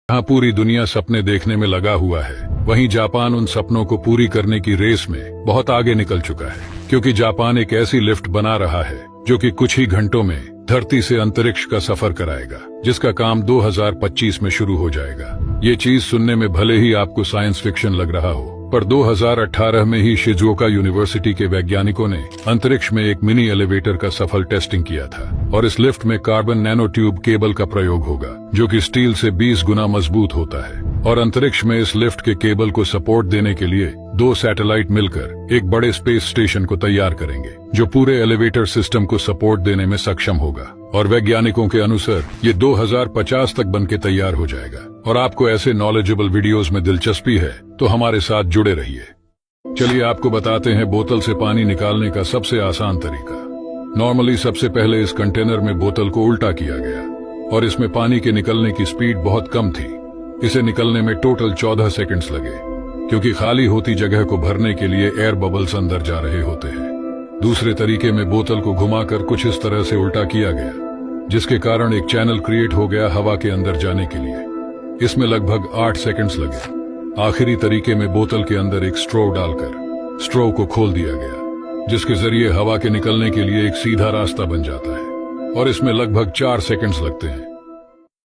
जहाँ पूरी दुनिया सपने देखने में लगा हुआ है, वहीं जापान उन सपनों को पूरी करने की रेस में बहुत आगे निकल चुका है, क्योंकि जापान एक ऐसी लिफ्ट बना रहा है जो कि कुछ ही घंटों में धरती से अंतरिक्ष का सफर कराएगा, जिसका काम 2025 में शुरू हो जाएगा। ये चीज सुनने में भले ही आपको साइंस फिक्शन लग रहा हो, पर 2018 में ही शिजुओका यूनिवर्सिटी के वैज्ञानिकों ने अंतरिक्ष में एक मिनी एलिवेटर का सफल टेस्टिंग किया था, और इस लिफ्ट में कार्बन नैनो ट्यूब केबल का प्रयोग होगा, जो कि स्टील से 20 गुना मजबूत होता है। और अंतरिक्ष में इस लिफ्ट के केबल को सपोर्ट देने के लिए 2 सैटेलाइट मिलकर एक बड़े स्पेस स्टेशन को तैयार करेंगे, जो पूरे एलिवेटर सिस्टम को सपोर्ट देने में सक्षम होगा। और वैज्ञानिकों के अनुसार ये 2050 तक बनके तैयार हो जाएगा। और आपको ऐसे नॉलेजेबल वीडियोस में दिलचस्पी है तो हमारे साथ जुड़े रहिए। चलिए आपको बताते हैं बोतल से पानी निकालने का सबसे आसान तरीका। नॉर्मली सबसे पहले इस कंटेनर में बोतल को उल्टा किया गया, और इसमें पानी के निकलने की स्पीड बहुत कम थी। इसे निकलने में टोटल 14 सेकंड्स लगे, क्योंकि खाली होती जगह को भरने के लिए एयर बबल्स अंदर जा रहे होते हैं। दूसरे तरीके में बोतल को घुमाकर कुछ इस तरह से उल्टा किया गया, जिसके कारण एक चैनल क्रिएट हो गया हवा के अंदर जाने के लिए। इसमें लगभग 8 सेकंड्स लगे। आखिरी तरीके में बोतल के अंदर एक स्ट्रो डालकर स्ट्रो को खोल दिया गया, जिसके जरिए हवा के निकलने के लिए एक सीधा रास्ता बन जाता है, और इसमें लगभग 4 सेकंड्स लगते हैं।